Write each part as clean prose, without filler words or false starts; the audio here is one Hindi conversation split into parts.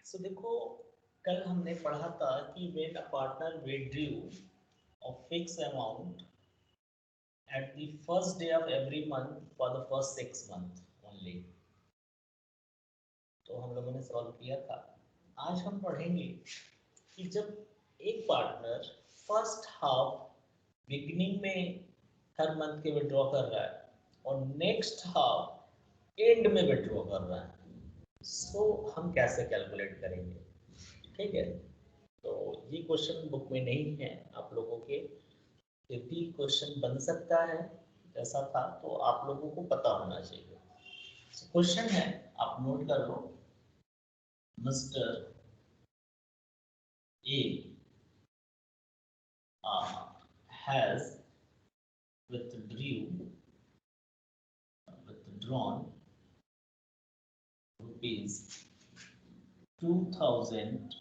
सो देखो, कल हमने पढ़ा था कि when a partner withdrew a fixed amount at the first day of every month for the first 6 months only, तो हम लोगों ने सॉल्व किया था। आज हम पढ़ेंगे कि जब एक पार्टनर फर्स्ट हाफ बिगनिंग में हर मंथ के विड्रॉ कर रहा है और नेक्स्ट हाफ एंड में विड्रॉ कर रहा है, सो हम कैसे कैलकुलेट करेंगे। ठीक है, तो ये क्वेश्चन बुक में नहीं है आप लोगों के, यदि क्वेश्चन बन सकता है जैसा था तो आप लोगों को पता होना चाहिए। क्वेश्चन है, आप नोट कर लो। Mister A has withdrawn rupees 2000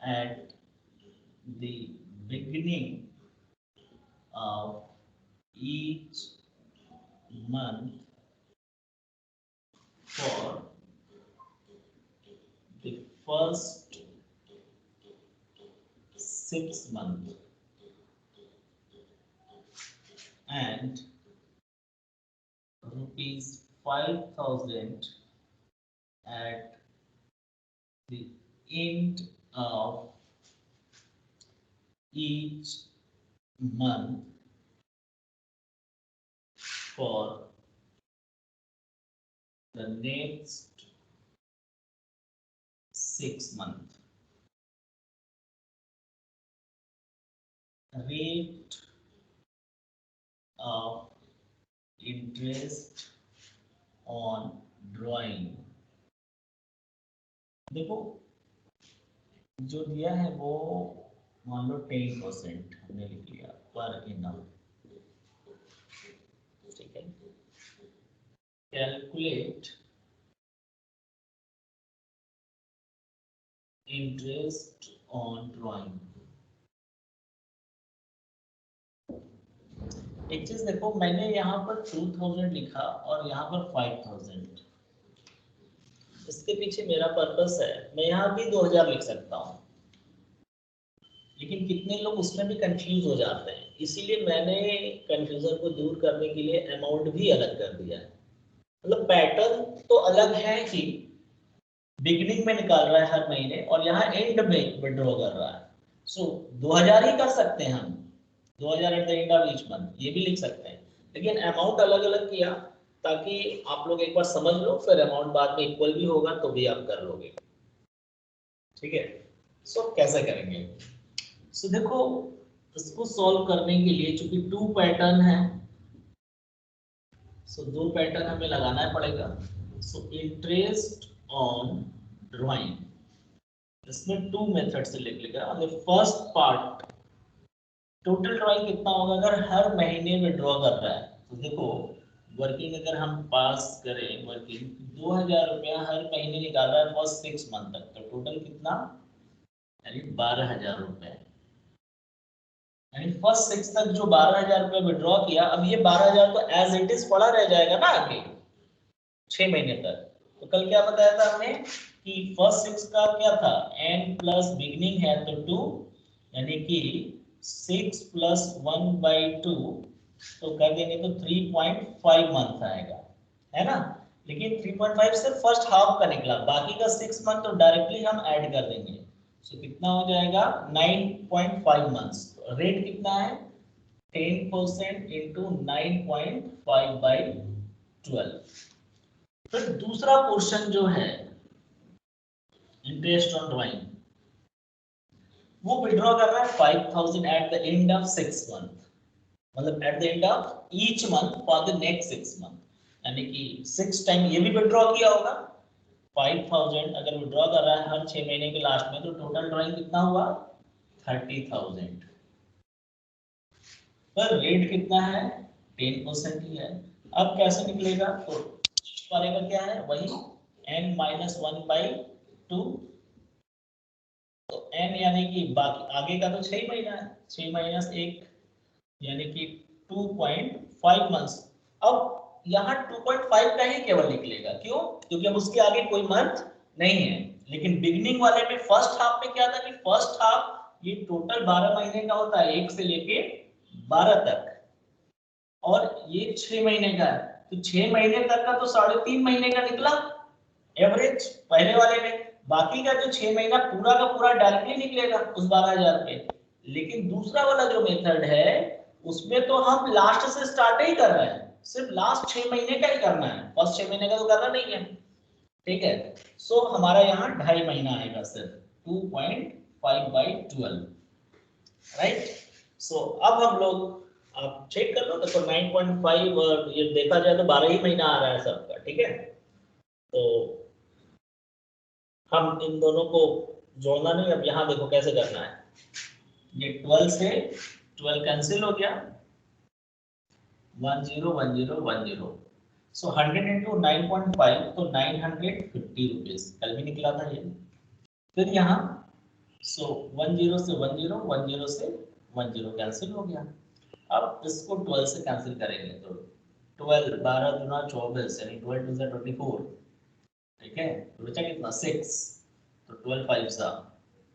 at the beginning of each month for the first 6 months and rupees 5000 at the end of each month for the next 6 months. Rate of interest on drawing। देखो, जो दिया है वो मान लो 10% हमने लिख लिया पर इनम। ठीक है, कैलकुलेट इंटरेस्ट ऑन ड्राइंग। एक चीज देखो, मैंने यहाँ पर 2000 लिखा और यहाँ पर 5000। इसके पीछे मेरा पर्पस है, मैं यहाँ भी 2000 लिख सकता हूँ, लेकिन कितने लोग उसमें भी कंफ्यूज हो जाते हैं, इसीलिए मैंने कंफ्यूजन को दूर करने के लिए अमाउंट भी अलग कर दिया है। मतलब पैटर्न तो अलग है कि बिगिनिंग में निकाल रहा है हर महीने और यहाँ एंड में विड्रॉ कर रहा है। सो 2000 ही कर सकते हैं हम, 2000 eight the end of each month, ये भी लिख सकते हैं, लेकिन अमाउंट अलग अलग किया ताकि आप लोग एक बार समझ लो, फिर अमाउंट बाद में इक्वल भी होगा तो भी आप कर लोगे। ठीक है, सो कैसे करेंगे। सो देखो, इसको सॉल्व करने के लिए चूंकि 2 पैटर्न है, सो 2 पैटर्न हमें लगाना पड़ेगा। सो इंटरेस्ट ऑन ड्राइंग, इसमें 2 मेथड से लिख लेगा। फर्स्ट पार्ट, टोटल ड्राइंग कितना होगा अगर हर महीने में ड्रॉ कर रहा है, तो देखो वर्किंग अगर हम पास करें, वर्किंग 2000 रुपया हर महीने निकाल रहा है फर्स्ट 6 मंथ तक, तो टोटल कितना, यानी 12000 रुपए। यानी फर्स्ट 6 तक जो 12000 रुपए विड्रॉ किया, अब ये 12000 तो एज इट इज पड़ा रह जाएगा ना आगे 6 महीने तक। तो कल क्या बताया था हमने कि फर्स्ट 6 का क्या था, n प्लस बिगनिंग है तो 2, यानी कि 6 प्लस 1/2, तो कर देंगे तो 3.5 मंथ आएगा, है ना। लेकिन 3.5 सिर्फ फर्स्ट हाफ का निकला, बाकी का 6 मंथ तो डायरेक्टली हम ऐड कर देंगे। सो कितना हो जाएगा 9.5 मंथ्स। रेट कितना है 10% इंटू 9.5/12। फिर दूसरा पोर्शन जो है इंटरेस्ट ऑन ड्राइंग, वो विड्रॉ कर रहा है 5000 at the end of 6 month, मतलब at the end of each month for the next 6 month, यानी कि 6 टाइम ये भी विड्रॉ किया होगा। 5000 अगर विड्रॉ कर रहा है हर 6 महीने के लास्ट में, तो टोटल ड्राइंग कितना हुआ 30000। पर रेट कितना है 10% ही है। अब कैसे निकलेगा, तो वाले का क्या है वही n-1/2, तो n यानी कि बाकी आगे का तो 6 महीना है, 6 माइनस 1 यानी कि 2.5 मंथ्स। अब यहाँ 2.5 का ही केवल निकलेगा, क्यों, क्योंकि अब उसके आगे कोई मंथ नहीं है, लेकिन बिगनिंग वाले में फर्स्ट हाफ में क्या था कि फर्स्ट हाफ ये टोटल 12 महीने का होता है, 1 से लेके 12 तक, और ये 6 महीने का है, तो 6 महीने तक का तो 3.5 महीने का निकला एवरेज पहले वाले में, बाकी का जो 6 महीना पूरा का पूरा डायरेक्टली निकलेगा उस 12,000 पे। लेकिन दूसरा वाला जो मेथड है उसमें तो हम लास्ट से स्टार्ट ही कर रहे हैं, सिर्फ लास्ट 6 महीने का ही करना है, फर्स्ट 6 महीने का तो करना नहीं है, ठीक है। सो हमारा यहाँ 2.5 महीना आएगा सिर्फ 2.5/12, राइट। सो अब हम लोग, आप चेक कर लो, देखो 9.5 और ये देखा जाए तो 12 ही महीना आ रहा है सबका, ठीक है। तो हम इन दोनों को जोड़ना नहीं, अब यहाँ देखो कैसे करना है, ये 12 से 12 कैंसिल हो गया, 10 10 10, सो 100 इंटू 9.5 तो 950 रुपीज कल भी निकला था ये। फिर यहाँ सो 10 से 10 10 से 10 कैंसिल हो गया। अब इसको 12 से कैंसिल करेंगे तो 12 12 दूना 24 यानी 12 2 24, ठीक है। तो बचा कितना 6, तो 12 5 सा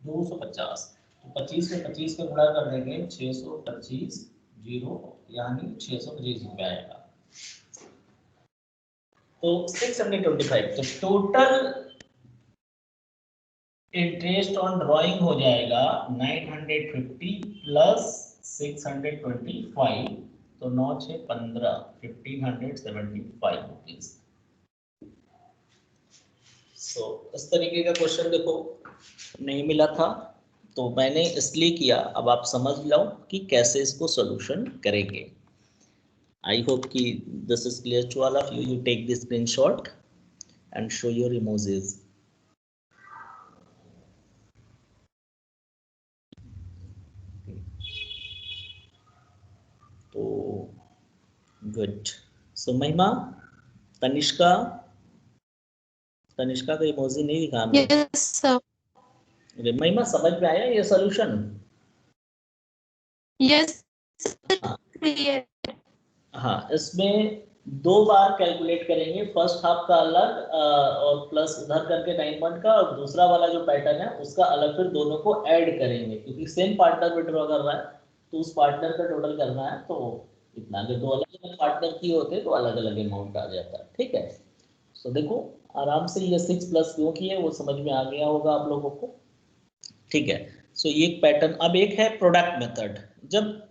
250, तो 25 से 25 को गुणा कर देंगे 625 जीरो यानी 625 रुपये आएगा। तो 625, तो टोटल इंटरेस्ट ऑन ड्राइंग हो जाएगा 950 प्लस 625, तो 9 6 15 1575 रुपीज। सो इस तरीके का क्वेश्चन देखो नहीं मिला था तो मैंने इसलिए किया, अब आप समझ लो कि कैसे इसको सॉल्यूशन करेंगे। आई होप कि this is clear to all of you. You take the screenshot and show your emojis. तो गुड। सो महिमा, तनिष्का, तनिष्का का इमोजी नहीं दिखा हमने। Yes sir. महिमा समझ में आया ये सॉल्यूशन? यस हाँ क्लियर। हाँ, इसमें 2 बार कैलकुलेट करेंगे, फर्स्ट हाफ का अलग और प्लस उधर करके 9 मंथ का, और दूसरा वाला जो पैटर्न है उसका अलग, फिर दोनों को ऐड करेंगे क्योंकि सेम पार्टनर विड्रॉ कर रहा है तो उस पार्टनर का टोटल करना है। तो इतना, अगर 2 अलग अलग पार्टनर किए होते तो अलग अलग अमाउंट आ जाता, ठीक है। तो देखो आराम से ये 6 प्लस क्यों किए वो समझ में आ गया होगा आप लोगों को, ठीक है। सो ये एक पैटर्न। अब एक है प्रोडक्ट मेथड। जब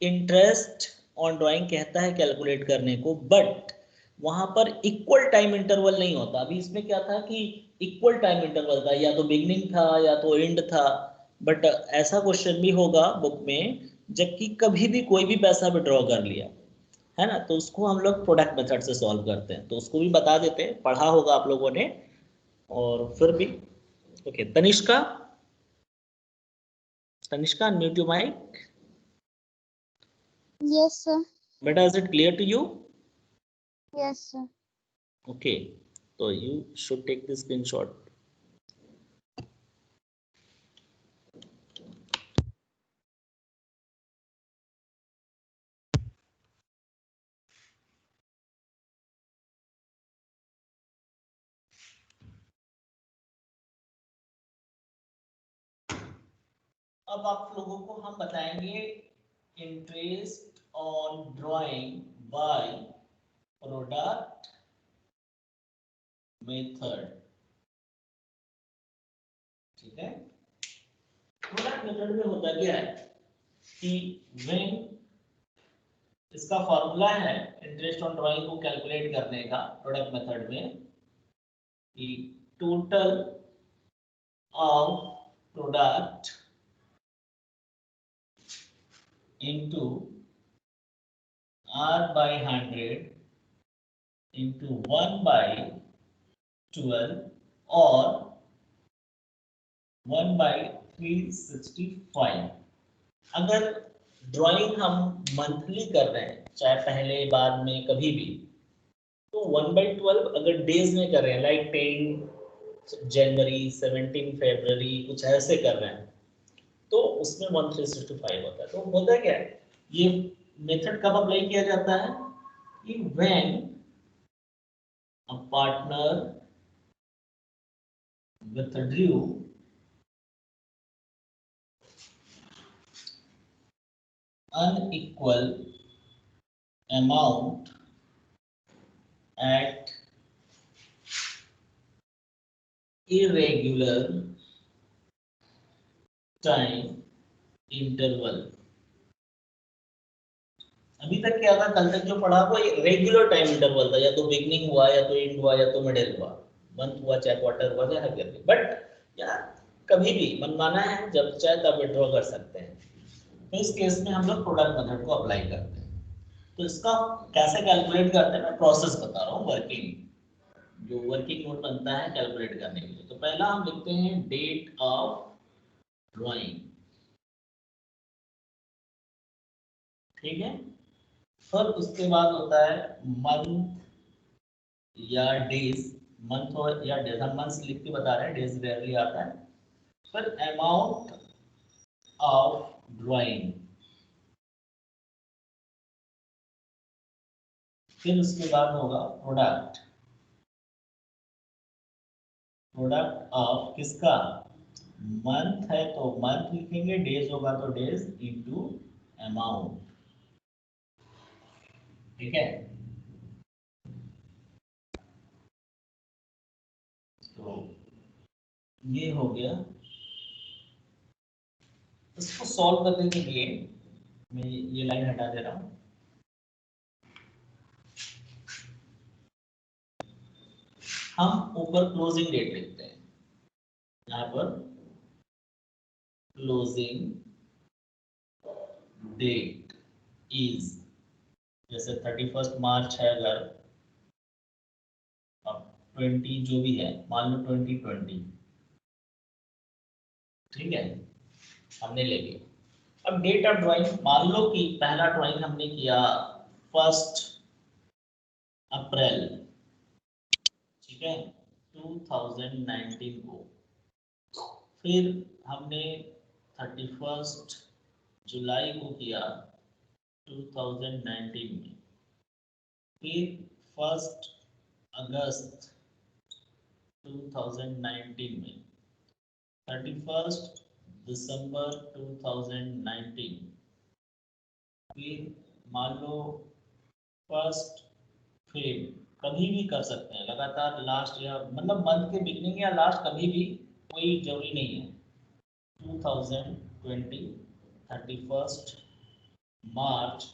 इंटरेस्ट ऑन ड्राइंग कहता है कैलकुलेट करने को, बट वहां पर इक्वल टाइम इंटरवल नहीं होता। अभी इसमें क्या था कि इक्वल टाइम इंटरवल था, या तो बिगनिंग था या तो एंड था, बट ऐसा क्वेश्चन भी होगा बुक में जबकि कभी भी कोई भी पैसा विड्रॉ कर लिया है ना, तो उसको हम लोग प्रोडक्ट मेथड से सॉल्व करते हैं। तो उसको भी बता देते हैं, पढ़ा होगा आप लोगों ने। और फिर भी okay, Tanishka, Tanishka unmute your mic. Yes sir. Beta, is it clear to you? Yes sir. Okay, so you should take the screenshot. अब आप लोगों को हम बताएंगे interest on drawing by product method, ठीक है। प्रोडक्ट मेथड में होता क्या है कि व्हेन, इसका फॉर्मूला है इंटरेस्ट ऑन ड्राइंग को कैलकुलेट करने का प्रोडक्ट मेथड में कि total of product into R/100 into 1/12 और 1/365। अगर ड्राइंग हम मंथली कर रहे हैं, चाहे पहले बाद में कभी भी, तो 1/12 अगर डेज में कर रहे हैं, लाइक 10 जनवरी 17 फरवरी कुछ ऐसे कर रहे हैं, तो उसमें 1365 होता है। तो होता क्या है, ये मेथड कब अप्लाई किया जाता है कि when a partner withdrew unequal amount at irregular time interval। अभी तक क्या था, कल तक जो पढ़ा वो रेगुलर टाइम इंटरवल था, या तो बिगनिंग हुआ या तो एंड हुआ या तो मिडिल हुआ, मंथ हुआ चाहे क्वार्टर हुआ चाहे ईयर। बट यार कभी भी मनमाना है, जब चाहे तब विड्रॉ कर सकते हैं। तो इस केस में हम लोग प्रोडक्ट मेथड को अप्लाई करते हैं। तो इसका कैसे कैलकुलेट करते हैं, मैं प्रोसेस बता रहा हूँ। वर्किंग जो वर्किंग नोट बनता है कैलकुलेट करने के लिए, तो पहला हम लिखते हैं डेट ऑफ ड्राइंग, ठीक है। फिर उसके बाद होता है मंथ या डेज, मंथ और या डेज, हम मंथ्स लिख के बता रहे हैं, डेज रेयरली आता है। फिर अमाउंट ऑफ ड्राइंग, फिर उसके बाद होगा प्रोडक्ट, प्रोडक्ट ऑफ किसका, मंथ है तो मंथ लिखेंगे, डेज होगा तो डेज इनटू अमाउंट, ठीक है। तो ये हो गया। इसको सॉल्व करने के लिए मैं ये लाइन हटा दे रहा हूँ। हम ऊपर क्लोजिंग डेट लिखते हैं, यहाँ पर क्लोजिंग डेट इज, जैसे 31 मार्च है, अगर अब 20 जो भी है, मान लो 2020, ठीक है, हमने ले लिया। अब डेट ऑफ ड्राइंग, मान लो कि पहला ड्राइंग हमने किया 1 अप्रैल, ठीक है, 2019 को। फिर हमने 31 जुलाई को किया 2019 में। फिर 1 अगस्त 2019 में, 31 दिसंबर 2019, फिर मान लो 1 फेब, कभी भी कर सकते हैं लगातार, लास्ट या मतलब मंथ के बिगनिंग या लास्ट, कभी भी, कोई जरूरी नहीं है। 2020, 31 मार्च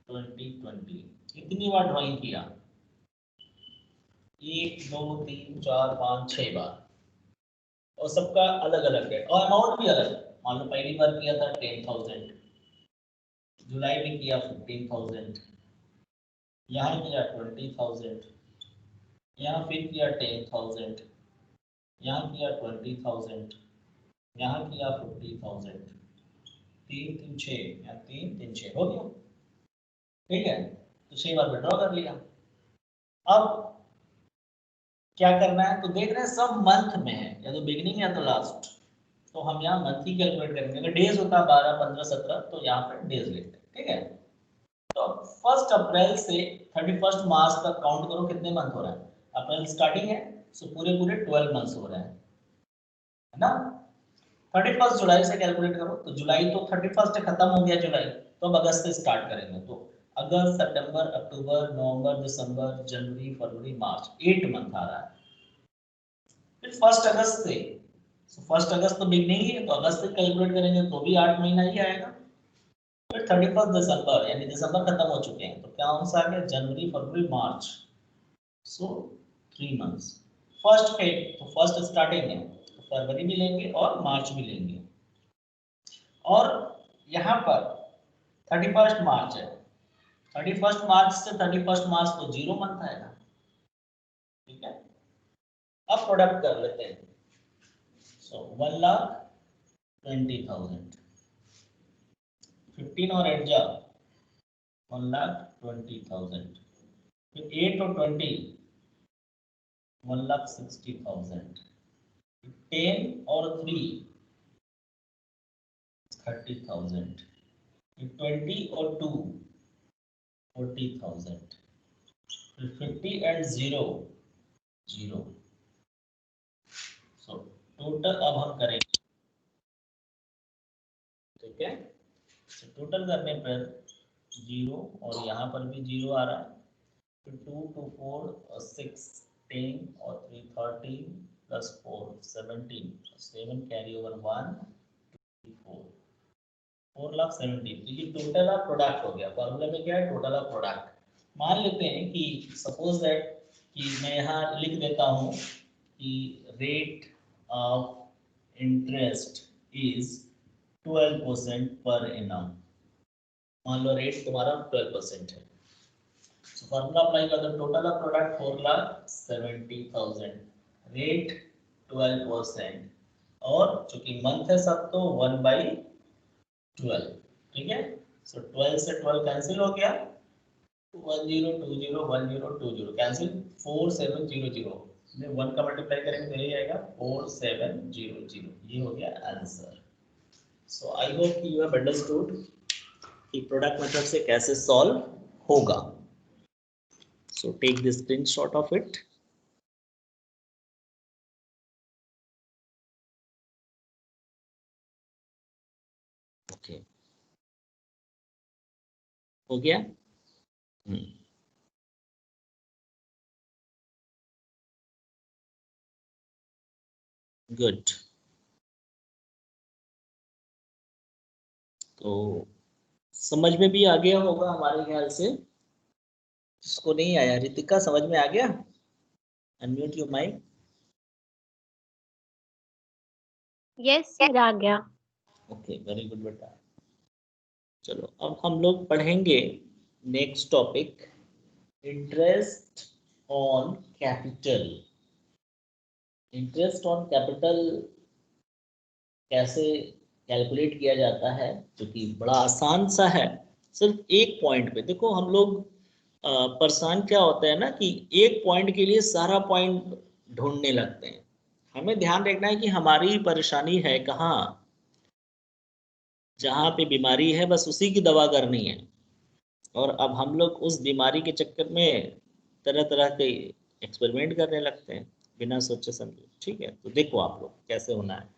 2020, कितनी बार ड्राइंग किया, 1 2 3 4 5 6 बार, और सबका अलग अलग है और अमाउंट भी अलग। मान लो पहली बार किया था 10,000, जुलाई में किया 15,000, यहाँ किया 20,000, यहाँ फिर किया 10,000, यहाँ किया 20,000, यहाँ किया 50,000, 3 3 6, यहाँ 3 3 6 हो गया, ठीक है। तो 6 बार विड्रॉ कर लिया। अब क्या करना है, तो देख रहे हैं सब मंथ में है, या तो बिगिनिंग या तो लास्ट, तो हम यहाँ मंथ ही कैलकुलेट करेंगे। अगर डेज होता 12 15 17 तो यहाँ पर डेज लेते हैं, ठीक है। तो 1 अप्रैल से 31 मार्च तक काउंट करो कितने मंथ हो रहा है, अप्रैल स्टार्टिंग है, सो पूरे पूरे 12 मंथ्स हो रहे हैं, है ना। 31 जुलाई से कैलकुलेट करो, तो जुलाई तो 31 खत्म हो गया जुलाई, तो अब अगस्त से स्टार्ट करेंगे। तो अगस्त सितंबर अक्टूबर नवंबर दिसंबर जनवरी फरवरी मार्च, 8 मंथ आ रहा है। फिर 1 अगस्त से, 1 अगस्त तो बिगनिंग ही है, तो अगस्त से कैलकुलेट करेंगे तो भी 8 महीना ही आएगा। फिर 31 दिसंबर, यानी दिसंबर खत्म हो चुके हैं, तो क्या आंसर आ गया, जनवरी फरवरी मार्च, सो 3 मंथ्स। फर्स्ट पे तो फर्स्ट स्टार्टिंग है, तो फरवरी भी लेंगे और मार्च भी लेंगे। और यहाँ पर 31 मार्च है, 31 मार्च से 31 मार्च तो 0 मंथ आएगा, ठीक है। अब प्रोडक्ट कर लेते हैं। सो 1,20,000, 15 और 8 जाओ, 1,20,000, फिर 8 और 20, 1,60,000, 10 और 3, 30,000, 20 और 2, 40,000, 50 and 0, 0, सो टोटल अब हम करेंगे, ठीक है। तो टोटल करने पर 0 और यहाँ पर भी 0 आ रहा है, तो 2 2 4 और 6 10 और 3 13 प्लस 4 17, 7 कैरी ओवर 1 4 4,70,000। तो ये टोटल ऑफ प्रोडक्ट हो गया। फॉर्मूला में क्या है, टोटल ऑफ प्रोडक्ट। मान लेते हैं कि सपोज दैट कि मैं यहाँ लिख देता हूँ कि rate of interest is 12% per annum. मान लो रेट तुम्हारा 12% है। So फॉर्मूला अप्लाई कर दो, टोटल ऑफ प्रोडक्ट 4,70,000, रेट 12%, और चूंकि मंथ है सब तो 1/12, ठीक है। सो 12 से 12 कैंसिल हो गया, 1020 कैंसिल, 4700 में 1 का मल्टीप्लाई करेंगे तो यही आएगा 4700। ये हो गया आंसर। सो आई होप कि यू हैव अंडरस्टूड कि प्रोडक्ट मेथड से कैसे सॉल्व होगा। So take the screenshot of it. Okay. हो गया? Good. तो समझ में भी आ गया होगा हमारे ख्याल से। जिसको नहीं आया, रितिका समझ में आ गया? Unmute your mic. Yes sir, आ गया। ओके, वेरी गुड बेटा। चलो अब हम लोग पढ़ेंगे next topic, interest on capital. Interest on capital कैसे कैलकुलेट किया जाता है, जो कि बड़ा आसान सा है। सिर्फ एक पॉइंट पे देखो, हम लोग परेशान क्या होता है ना कि एक पॉइंट के लिए सारा पॉइंट ढूंढने लगते हैं। हमें ध्यान रखना है कि हमारी परेशानी है कहाँ, जहाँ पे बीमारी है बस उसी की दवा करनी है। और अब हम लोग उस बीमारी के चक्कर में तरह तरह के एक्सपेरिमेंट करने लगते हैं बिना सोचे समझे। ठीक है, तो देखो आप लोग कैसे होना है।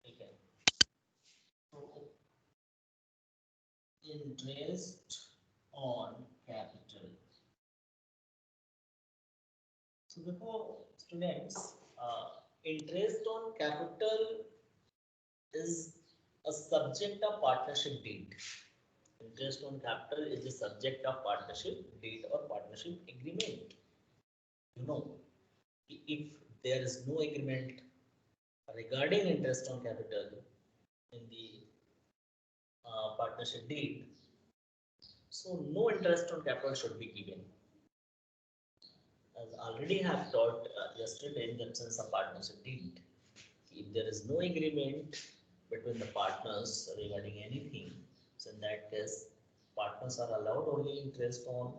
ठीक है, तो इंटरेस्ट ऑन कैपिटल। तो देखो students, interest on capital is a subject of partnership deed. Interest on capital is a subject of partnership deed or partnership agreement. You know, if there is no agreement regarding interest on capital in the partnership deed, so no interest on capital should be given. As already have taught yesterday in the absence of partnership deed, if there is no agreement between the partners regarding anything, so in that case, partners are allowed only interest on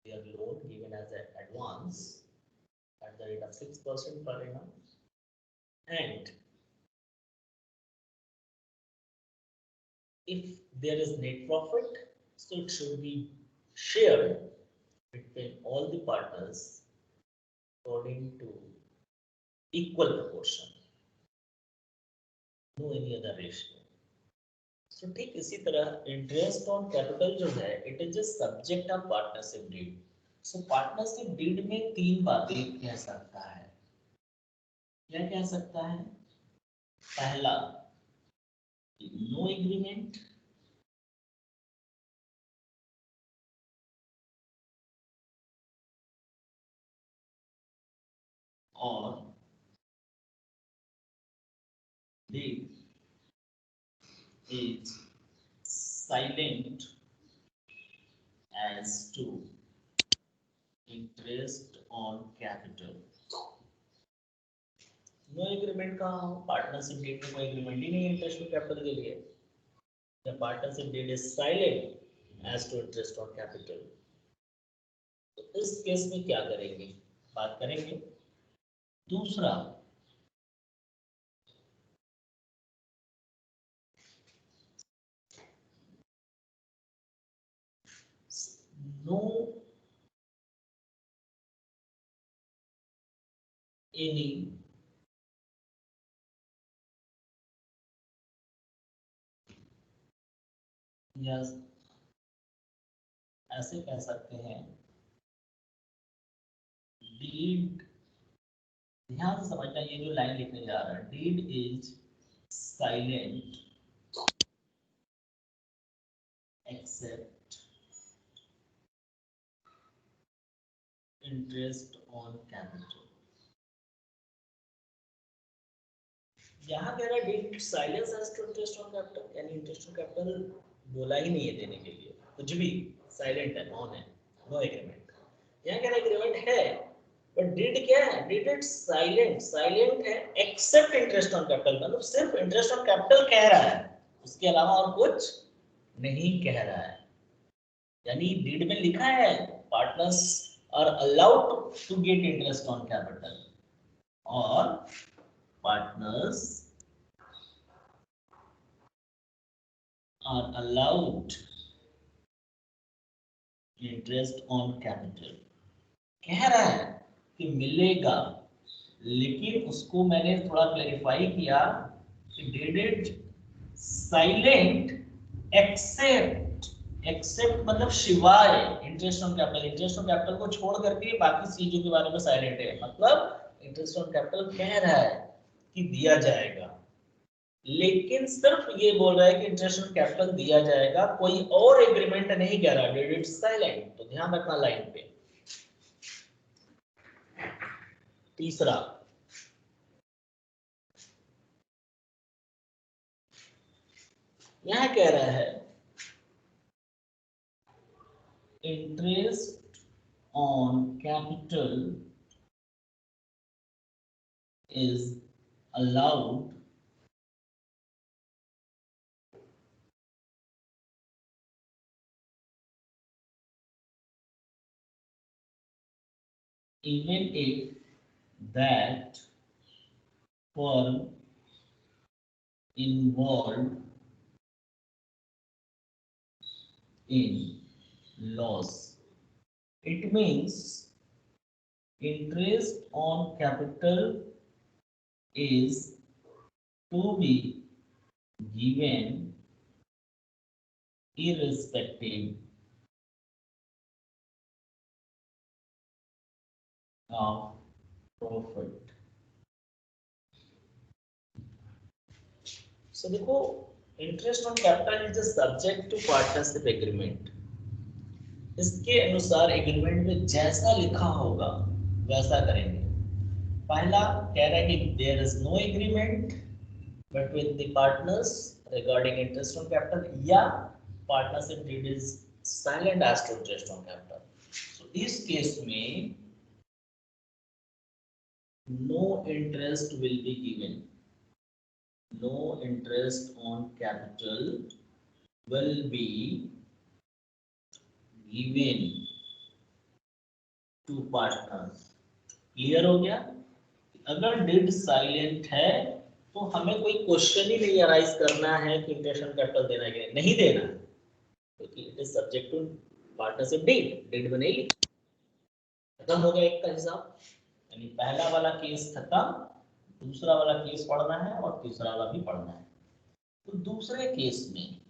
their loan given as an advance at the rate of 6% per annum, and if there is net profit, so it should be shared between all the partners according to equal proportion, no any other ratio. तो ठीक इसी तरह इंटरेस्ट ऑन कैपिटल जो है, it is a subject of partnership deed. So partnership deed में तीन बातें कह सकता है। क्या कह सकता है? पहला, नो एग्रीमेंट, और deed is silent as to interest on capital। No agreement का पार्टनरशिप डीड में कोई एग्रीमेंट ही नहीं है इंटरेस्ट ऑन कैपिटल के लिए। The partnership deed is silent as to interest on capital। तो इस केस में क्या करेंगे, बात करेंगे। दूसरा, नो एनी या ऐसे कह सकते हैं डीड, ध्यान से समझना, ये जो लाइन लिखने जा रहा है, deed is silent except interest on capital. यहाँ कह रहा है deed silence as to interest on capital, यानी इंटरेस्ट ऑन कैपिटल बोला ही नहीं है देने के लिए, कुछ भी साइलेंट है, नॉन है, नो एग्रीमेंट। यहाँ कह रहा है एग्रीमेंट है, बट डिड क्या है, डिड इट साइलेंट, साइलेंट है एक्सेप्ट इंटरेस्ट ऑन कैपिटल, मतलब सिर्फ इंटरेस्ट ऑन कैपिटल कह रहा है, उसके अलावा और कुछ नहीं कह रहा है। यानी डिड में लिखा है partners are allowed to get interest on capital, और partners are allowed interest on capital, कह रहा है कि मिलेगा, लेकिन उसको मैंने थोड़ा क्लैरिफाई किया कि did it silent except, except मतलब शिवाय interest on capital, interest on capital को छोड़ करके बाकी चीजों के बारे में साइलेंट है, मतलब इंटरेस्ट ऑन कैपिटल कह रहा है कि दिया जाएगा, लेकिन सिर्फ ये बोल रहा है कि इंटरेस्ट ऑन कैपिटल दिया जाएगा, कोई और एग्रीमेंट नहीं कह रहा, डिड इट साइलेंट। तो ध्यान रखना लाइन पे। तीसरा, यह कह रहा है interest on capital is allowed even if that firm involved in loss. It means interest on capital is to be given irrespective of profit. So देखो, interest on capital is subject to partnership agreement. इसके अनुसार एग्रीमेंट में जैसा लिखा होगा वैसा करेंगे। पहला कह रहा है कि there is no agreement between the partners regarding interest on capital, या partnership deed is silent as to interest on capital. So इस केस में no interest will be given, no interest on capital will be given to partners. Clear हो गया? अगर डिड साइलेंट है तो हमें कोई क्वेश्चन ही नहीं अराइज करना है कि इंटरेस्ट ऑन कैपिटल देना है कि नहीं देना, क्योंकि it is subject to partnership deed, deed में नहीं लिखा, खत्म हो गया एक का हिसाब। यानी पहला वाला केस खत्म, दूसरा वाला केस पढ़ना है और तीसरा वाला भी पढ़ना है। तो दूसरे केस में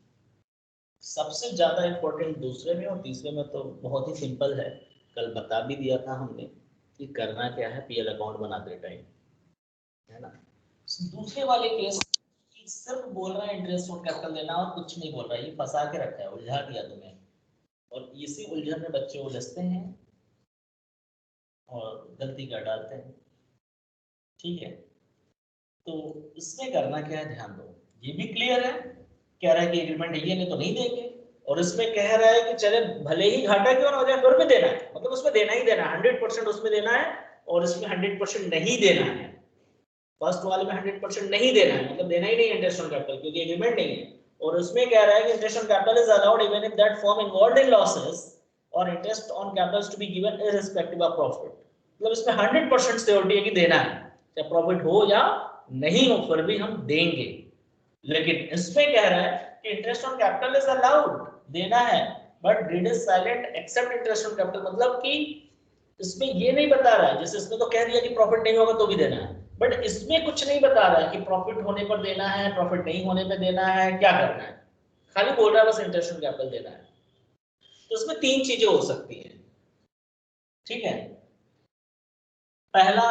सबसे ज्यादा इंपॉर्टेंट दूसरे में, और तीसरे में तो बहुत ही सिंपल है, कल बता भी दिया था हमने कि करना क्या है पीएल अकाउंट बनाते टाइम, है ना। दूसरे वाले केस सिर्फ बोल रहा है इंटरेस्ट ऑन कैपिटल देना और कुछ नहीं बोल रहा है, ये फंसा के रखा है, उलझा दिया तुम्हें, और इसी उलझन में बच्चे उलझते हैं और गलती कर डालते हैं। ठीक है, तो इसमें करना क्या है, ध्यान दो। ये भी क्लियर है, कह रहा है कि एग्रीमेंट है, ये नहीं तो नहीं देंगे, और इसमें कह रहा है कि चले भले ही घाटा क्यों ना हो जाए फिर भी देना है, मतलब उसमें देना ही देना है, 100% उसमें देना है, और इसमें 100% नहीं देना है। फर्स्ट वाले में 100% नहीं देना है, मतलब देना ही नहीं इंटरेस्ट ऑन कैपिटल, क्योंकि एग्रीमेंट नहीं है। और उसमें कह रहा है कि interest on capital is allowed even if that firm involved in losses, और interest on capital to be given irrespective of profit. मतलब इसमें 100% श्योरिटी है कि देना है, चाहे प्रॉफिट हो या नहीं हो फिर भी हम देंगे। लेकिन इसमें कह रहा है कि interest on capital is allowed, देना है, but deed is silent except interest on capital. मतलब कि इसमें ये नहीं बता रहा है, जैसे इसमें तो कह दिया कि प्रॉफिट नहीं होगा तो भी देना है, बट इसमें कुछ नहीं बता रहा है कि प्रॉफिट होने पर देना है, प्रॉफिट नहीं होने पर देना है, क्या करना है, खाली बोल रहा है बस इंटरेस्ट ऑन कैपिटल देना है। तो इसमें तीन चीजें हो सकती हैं, ठीक है। पहला,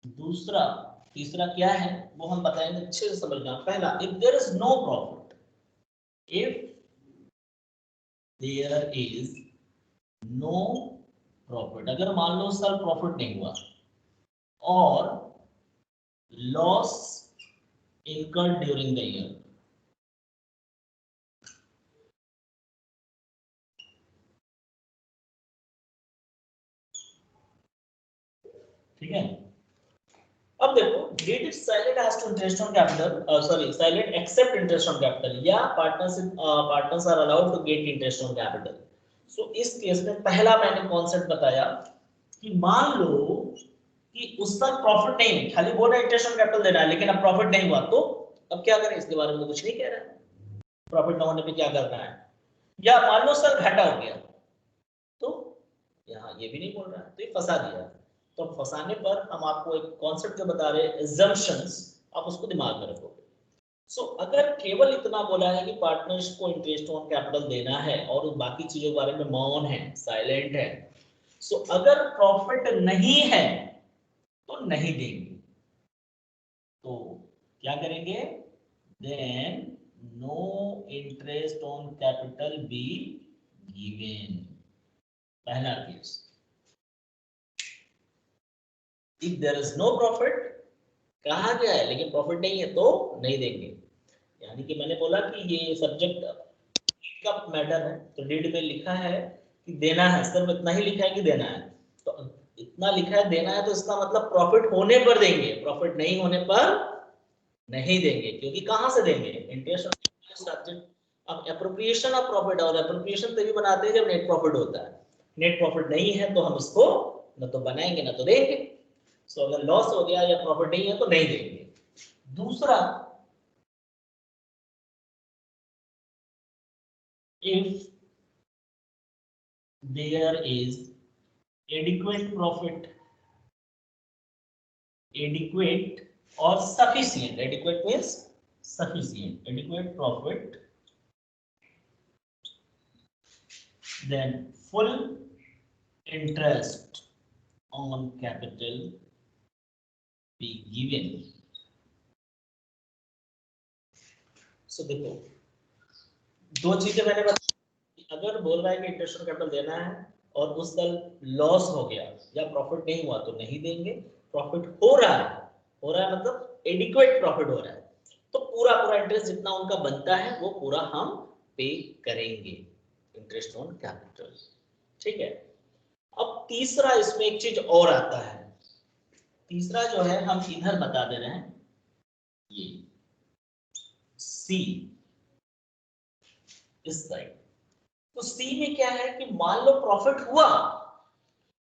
दूसरा, तीसरा क्या है वो हम बताएंगे, अच्छे से समझना। पहला, if there is no profit, if there is no profit, अगर मान लो सर प्रॉफिट नहीं हुआ और loss incurred during the year, ठीक है। अब देखो, did it silent as to interest on capital, silent accept interest on capital, या partners are allowed to get interest on capital। so इस केस में पहला मैंने कॉन्सेप्ट बताया कि मान लो कि उस पर प्रॉफिट नहीं, खाली बोल रहा इंटरेस्ट ऑन कैपिटल देना है, लेकिन अब प्रॉफिट नहीं हुआ तो अब क्या करें, इसके बारे में कुछ नहीं कह रहा है, प्रॉफिट ना होने पे क्या करना है। या मान लो सर घाटा हो गया, तो यहाँ ये भी नहीं बोल रहा है, तो ये फंसा दिया। तो फंसाने पर हम आपको एक कॉन्सेप्ट जो बता रहे हैं, assumptions, आप उसको दिमाग में रखोगे। सो अगर केवल इतना बोला है कि पार्टनर्स को इंटरेस्ट ऑन कैपिटल देना है और बाकी चीजों के बारे में मौन है, साइलेंट है, सो अगर प्रॉफिट नहीं है तो नहीं देंगे। तो क्या करेंगे, then no interest on capital be given, पहला case. If there is no profit, कहा गया है लेकिन प्रॉफिट नहीं है तो नहीं देंगे। यानी कि मैंने बोला कि ये सब्जेक्ट का मैटर है, तो डीड में लिखा है कि देना है, सिर्फ इतना ही लिखा है कि देना है, तो इतना लिखा है देना है, तो इसका मतलब प्रॉफिट होने पर देंगे, प्रॉफिट नहीं होने पर नहीं देंगे। क्योंकि कहां से देंगे, इंटरेस्ट सब्जेक्ट। अब एप्रोप्रिएशन ऑफ प्रॉफिट, और एप्रोप्रिएशन तभी बनाते हैं जब नेट प्रॉफिट होता है। नेट प्रॉफिट नहीं है तो हम इसको न तो बनाएंगे ना तो देंगे। सो अगर लॉस हो गया या प्रॉफिट नहीं है तो नहीं देंगे। दूसरा, if there is adequate profit, adequate और sufficient, adequate means sufficient, adequate profit, then full interest on capital be given। So देखो, दो चीजें मैंने बताई, अगर बोल रहा है कि इंटरेस्ट ऑन कैपिटल देना है और उस साल लॉस हो गया या प्रॉफिट नहीं हुआ तो नहीं देंगे। प्रॉफिट हो रहा है, हो रहा है मतलब एडिक्वेट प्रॉफिट हो रहा है, तो पूरा पूरा इंटरेस्ट जितना उनका बनता है वो पूरा हम पे करेंगे, इंटरेस्ट ऑन कैपिटल, ठीक है। अब तीसरा, इसमें एक चीज और आता है, तीसरा जो है हम इधर बता दे रहे हैं, ये सी, इस साइड। तो सी में क्या है कि मान लो प्रॉफिट हुआ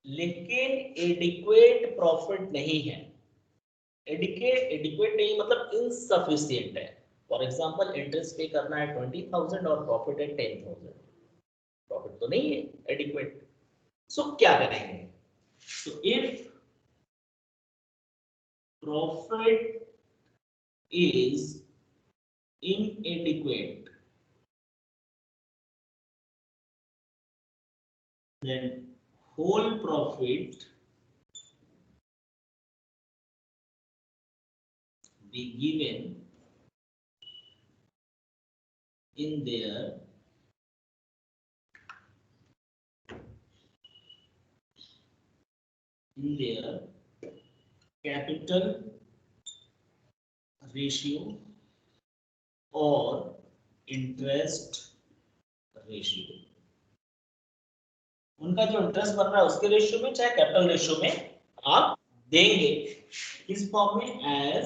लेकिन एडिक्वेट प्रॉफिट नहीं है। एडिक्वेट नहीं मतलब इनसफिशिएंट है। फॉर एग्जांपल इंटरेस्ट पे करना है 20,000 और प्रॉफिट है 10,000, प्रॉफिट तो नहीं है, एडिक्वेट। सो क्या करेंगे, so if profit is inadequate, then whole profit be given in their capital ratio और इंटरेस्ट रेशियो। उनका जो इंटरेस्ट बन रहा है उसके रेशियो में चाहे कैपिटल रेशियो में आप देंगे, इस फॉर्म में एज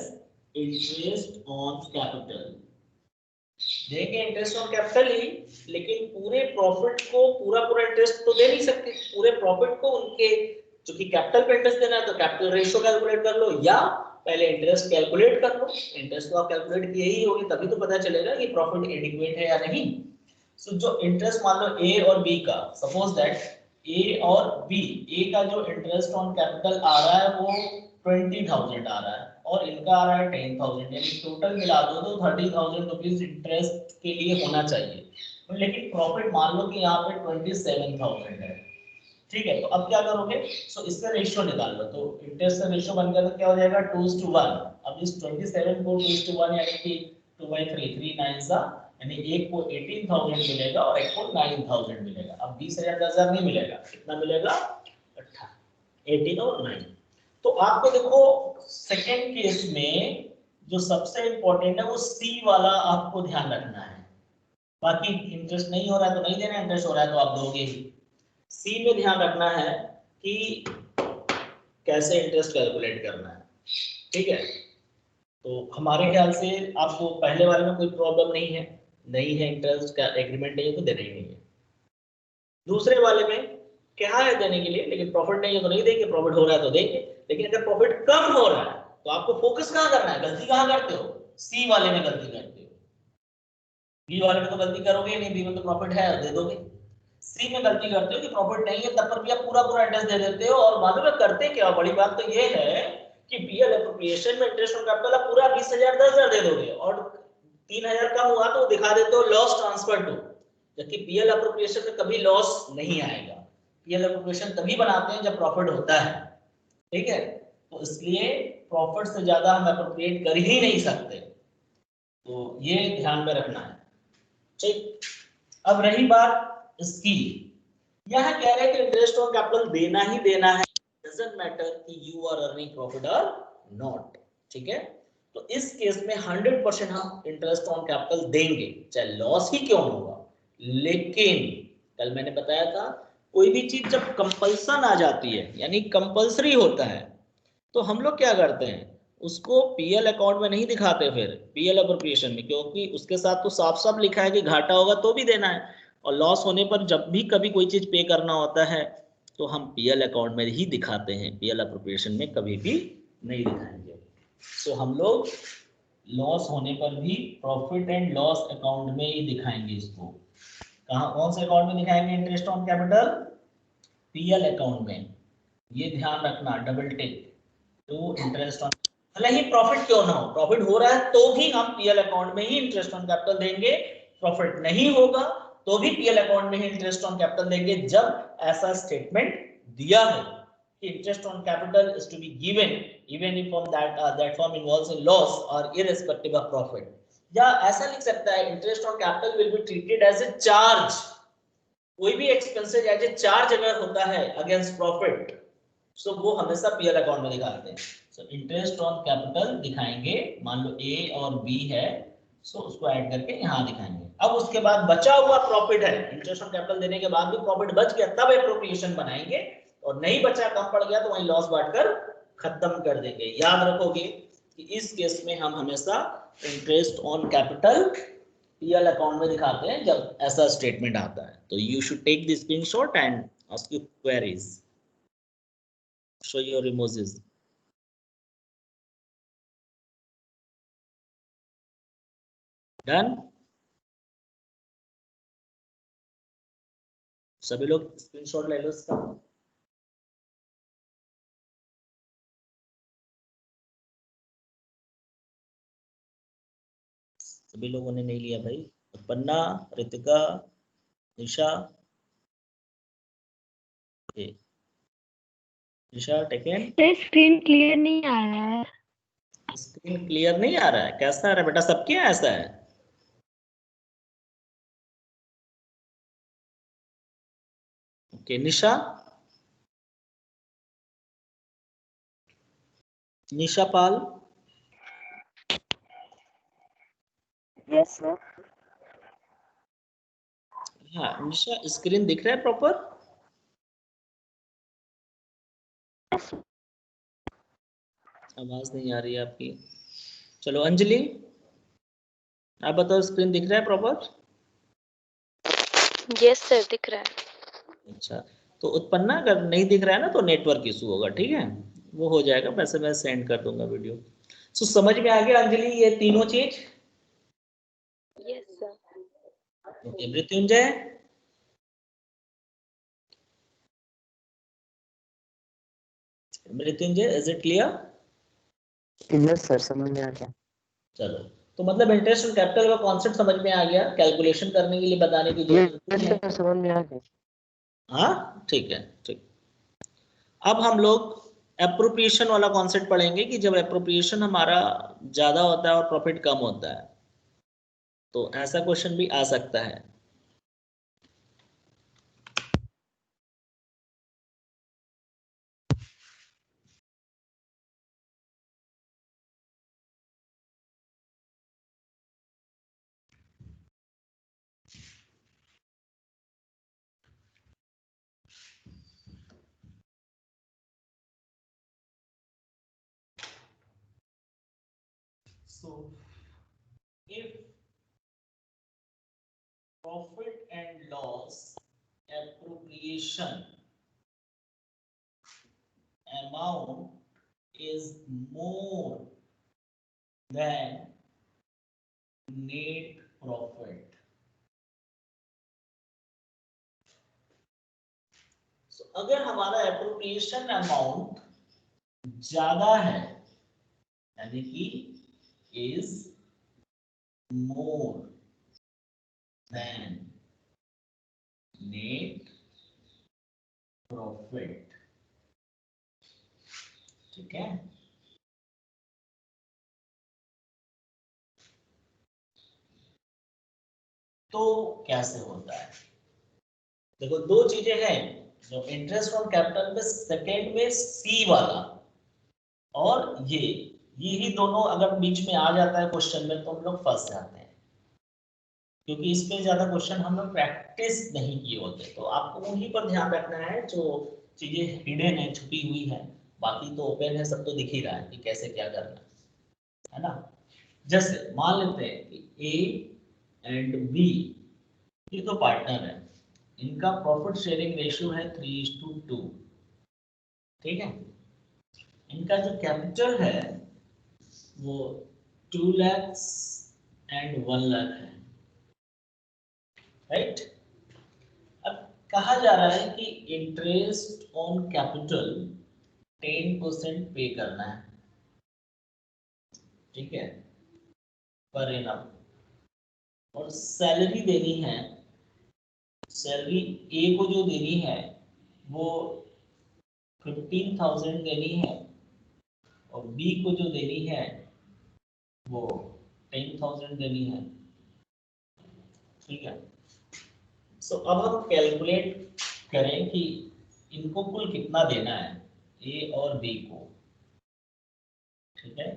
इंटरेस्ट ऑन कैपिटल देंगे इंटरेस्ट ऑन कैपिटल ही, लेकिन पूरे प्रॉफिट को पूरा इंटरेस्ट तो दे नहीं सकते। पूरे प्रॉफिट को उनके चूंकि कैपिटल पे इंटरेस्ट देना है तो कैपिटल रेशियो कैलकुलेट कर लो, या पहले इंटरेस्ट कैलकुलेट कर लो। इंटरेस्ट तो आप कैलकुलेट किए ही होगी, तभी तो पता चलेगा कि प्रॉफिट एडिक्वेट है या नहीं। सो जो इंटरेस्ट मान लो ए और बी का, सपोज दैट ए और बी, ए का जो इंटरेस्ट ऑन कैपिटल आ रहा है वो 20,000 आ रहा है और इनका आ रहा है 10,000, यानी टोटल मिला दो तो 30,000 रुपीज इंटरेस्ट के लिए होना चाहिए। लेकिन प्रॉफिट मान लो कि यहाँ पे 27,000 है, ठीक है। तो अब क्या करोगे, सो इसका रेशियो निकाल लो। तो इंटरेस्ट का रेशियो बन गया तो क्या हो जाएगा 2:1। अब इस 27 को 2:1 यानी कि 2/3, 3 9 यानी एक को 18,000 मिलेगा और एक को 9,000 मिलेगा। अब 20,000 10,000 नहीं मिलेगा, कितना मिलेगा 18 और 9। तो आपको देखो सेकेंड केस में जो सबसे इंपॉर्टेंट है वो सी वाला आपको ध्यान रखना है। बाकी इंटरेस्ट नहीं हो रहा है तो नहीं देना, इंटरेस्ट हो रहा है तो आप दोगे ही। सी में ध्यान रखना है कि कैसे इंटरेस्ट कैलकुलेट करना है, ठीक है। तो हमारे ख्याल से आपको पहले वाले में कोई प्रॉब्लम नहीं है इंटरेस्ट का एग्रीमेंट नहीं है तो देना ही नहीं है। दूसरे वाले में क्या है देने के लिए, लेकिन प्रॉफिट नहीं है तो नहीं देंगे, प्रॉफिट हो रहा है तो देंगे। लेकिन अगर प्रॉफिट कम हो रहा है तो आपको फोकस कहाँ करना है, गलती कहाँ करते हो, सी वाले में गलती करते हो। बी वाले में तो गलती करोगे नहीं, बी में तो प्रॉफिट है दे दोगे। सी में गलती करते हो कि प्रॉफिट नहीं है तब पर भी आप पूरा इंटरेस्ट दे देते हो। और मालूम है करते क्या, बड़ी बात तो ये है कि पीएल एप्रोप्रिएशन में इंटरेस्ट ऑन कैपिटल आप पूरा 20,000 10,000 दे दोगे और 3,000 कम हुआ तो दिखा देते हो लॉस ट्रांसफर टू, जबकि पीएल एप्रोप्रिएशन में कभी लॉस नहीं आएगा। पीएल एप्रोप्रिएशन तभी बनाते हैं जब प्रॉफिट होता है, ठीक है। तो इसलिए प्रॉफिट से ज्यादा हम एप्रोप्रिएट कर ही नहीं सकते, तो ये ध्यान में रखना है, ठीक। अब रही बात इसकी, यह कह रहे हैं कि इंटरेस्ट ऑन कैपिटल देना ही देना है, डजंट मैटर कि यू आर अर्निंग प्रॉफिट और नॉट, ठीक है। तो इस केस में 100% हम इंटरेस्ट ऑन कैपिटल देंगे चाहे लॉस ही क्यों होगा। लेकिन कल मैंने बताया था कोई भी चीज जब कंपल्सन आ जाती है यानी कंपल्सरी होता है तो हम लोग क्या करते हैं उसको पीएल अकाउंट में नहीं दिखाते फिर पीएल अप्रोप्रिएशन में, क्योंकि उसके साथ तो साफ साफ लिखा है कि घाटा होगा तो भी देना है, और लॉस होने पर जब भी कभी कोई चीज पे करना होता है तो हम पीएल अकाउंट में ही दिखाते हैं, पीएल अप्रोप्रिएशन में कभी भी नहीं दिखाएंगे। तो हम लोग लॉस होने पर भी प्रॉफिट एंड लॉस अकाउंट में ही दिखाएंगे इसको। कहाँ कौन से अकाउंट में दिखाएंगे interest on capital, PL account में। ये ध्यान रखना, double tick two interest on, भले ही प्रॉफिट क्यों ना हो, प्रॉफिट हो रहा है तो भी हम पीएल अकाउंट में ही इंटरेस्ट ऑन कैपिटल देंगे, प्रॉफिट नहीं होगा तो भी पीएल अकाउंट में ही इंटरेस्ट ऑन कैपिटल देंगे जब ऐसा स्टेटमेंट दिया है कि interest on capital is to be given even if on that form involves in loss और इररिस्पेक्टिव ऑफ प्रॉफिट। या ऐसा लिख सकता है interest on capital will be treated as a charge, कोई भी एक्सपेंसेस एज ए चार्ज अगर होता है अगेंस्ट प्रॉफिट सो वो हमेशा पीएल अकाउंट में दिखाते हैं। सो इंटरेस्ट ऑन कैपिटल दिखाएंगे, मान लो ए और बी है सो उसको ऐड करके यहाँ दिखाएंगे। अब उसके बाद बचा हुआ प्रॉफिट है, इंटरेस्ट ऑन कैपिटल देने के बाद भी प्रॉफिट बच गया तब एप्रोप्रिएशन बनाएंगे, और नहीं बचा कम पड़ गया तो वहीं लॉस बांटकर खत्म कर देंगे। याद रखोगे कि इस केस में हम हमेशा interest on capital PL account में दिखाते हैं जब ऐसा स्टेटमेंट आता है। तो you should take this screenshot and ask your queries, show your emojis. Done? सभी लोग स्क्रीनशॉट ले लो इसका। सभी लोगों ने नहीं लिया भाई, पन्ना, रितिका, निशा, निशा टेकन। स्क्रीन क्लियर नहीं आ रहा है। स्क्रीन क्लियर नहीं आ रहा है, कैसा आ रहा है बेटा, सबके यहाँ ऐसा है। Okay Nisha, Nisha Pal. Yes sir. हाँ निशा, स्क्रीन दिख रहा है प्रॉपर? आवाज नहीं आ रही है आपकी। चलो अंजलि। आप बताओ स्क्रीन दिख रहा है प्रॉपर? यस सर, दिख रहा है। अच्छा, तो उत्पन्ना अगर नहीं दिख रहा है ना तो नेटवर्क इशू होगा, ठीक है, वो हो जाएगा, वैसे मैं सेंड कर दूंगा वीडियो। सो समझ में आ गया अंजलि ये तीनों चीज? Yes sir. Okay Mrityunjay, Mrityunjay is it clear? Yes sir, समझ में आ गया। चलो, तो मतलब इंटरेस्ट ऑन कैपिटल का कॉन्सेप्ट समझ में आ गया, कैलकुलेशन करने के लिए बताने की जरूरत यस नहीं है। सर, समझ में आ गया। हाँ ठीक है, ठीक। अब हम लोग एप्रोप्रिएशन वाला कॉन्सेप्ट पढ़ेंगे कि जब एप्रोप्रिएशन हमारा ज्यादा होता है और प्रॉफिट कम होता है, तो ऐसा क्वेश्चन भी आ सकता है। So, if profit and loss appropriation amount is more than net profit, so अगर हमारा appropriation amount ज्यादा है, यानी कि is more than net profit, ठीक है। तो कैसे होता है? देखो दो चीजें हैं, जो इंटरेस्ट ऑन कैपिटल में सेकेंड में सी वाला, और ये ही दोनों अगर बीच में आ जाता है क्वेश्चन में तो हम लोग फंस जाते हैं, क्योंकि इसमें ज्यादा क्वेश्चन हम लोग प्रैक्टिस नहीं किए होते। तो आपको उन्हीं पर ध्यान रखना है जो चीजें हिडन है, छुपी हुई है, बाकी तो ओपन है, सब तो दिख ही रहा है कि कैसे क्या करना है ना। जैसे मान लेते हैं कि ए एंड बी, ये तो पार्टनर है, इनका प्रॉफिट शेयरिंग रेशियो है 3:2, ठीक है। इनका जो कैपिटल है वो 2 लाख एंड 1 लाख है, राइट। अब कहा जा रहा है कि इंटरेस्ट ऑन कैपिटल 10% पे करना है, ठीक है, पर एनम, और सैलरी देनी है, सैलरी ए को जो देनी है वो 15,000 देनी है, और बी को जो देनी है वो 10,000 देनी है, ठीक है। सो अब हम कैलकुलेट करें कि इनको कुल कितना देना है, ए और बी को, ठीक है।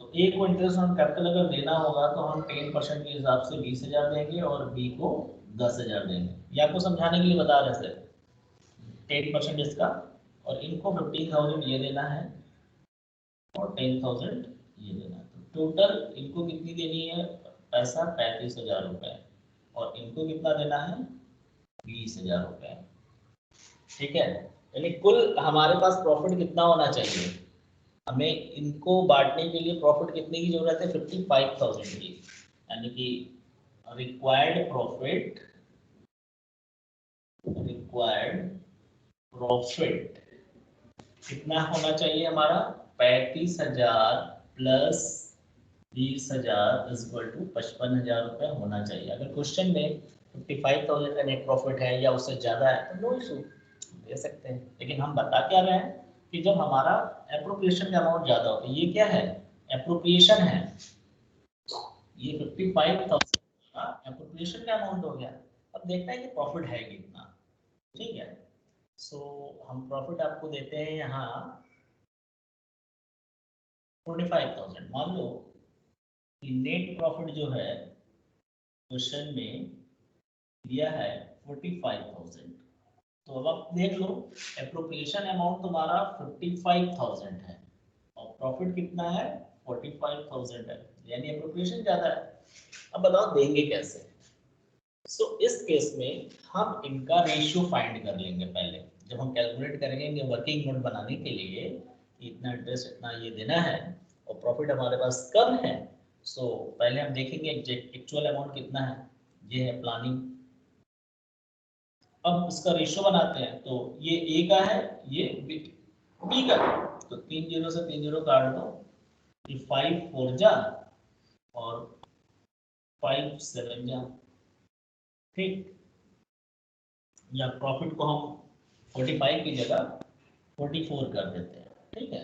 तो ए को इंटरेस्ट ऑन कैपिटल अगर देना होगा तो हम 10% के हिसाब से 20,000 देंगे और बी को 10,000 देंगे। ये आपको समझाने के लिए बता रहे थे, 10% इसका, और इनको 15,000 ये देना है और 10,000 ये देना है। तो टोटल इनको कितनी देनी है पैसा, 35,000 रुपए, और इनको कितना देना है, 20,000 रुपए, ठीक है। यानी कुल हमारे पास प्रॉफिट कितना होना चाहिए, हमें इनको बांटने के लिए प्रॉफिट कितने की जरूरत है, 55,000 की, यानी कि रिक्वायर्ड प्रॉफिट कितना होना चाहिए हमारा, 35,000 प्लस 20,000 इक्वल टू 55,000 रुपये होना चाहिए। अगर क्वेश्चन में 55,000 का नेट प्रॉफिट है या उससे ज्यादा है तो नो इशू, दे सकते हैं, लेकिन हम बता क्या रहे हैं कि जब हमारा एप्रोप्रिएशन का अमाउंट ज्यादा होता है, ये क्या है, एप्रोप्रिएशन है, ये 55,000 का एप्रोप्रिएशन का अमाउंट हो गया। अब देखना है कि प्रॉफिट है कितना, ठीक है। सो हम प्रॉफिट आपको देते हैं यहाँ 45,000, मान लो कि नेट प्रॉफिट जो है क्वेश्चन में दिया है 45,000, तो अब आप देख लो एप्रोप्रिएशन अमाउंट तुम्हारा 55,000 है और प्रॉफिट कितना है, 45,000 है, यानी अप्रोप्रिएशन ज्यादा है। अब बताओ देंगे कैसे। सो इस केस में हम इनका रेशियो फाइंड कर लेंगे पहले। जब हम कैलकुलेट करेंगे वर्किंग नोट बनाने के लिए कि इतना इंटरेस्ट इतना ये देना है और प्रॉफिट हमारे पास कम है, सो पहले हम देखेंगे एक्चुअल अमाउंट कितना है। ये है प्लानिंग। अब इसका रेशियो बनाते हैं, तो ये ए का है, ये बी का है, तो 3 जीरो से 3 जीरो काट दो, ये 5 4 जा और 5 7 जा, ठीक। या प्रॉफिट को हम 45 की जगह 44 कर देते हैं, ठीक है।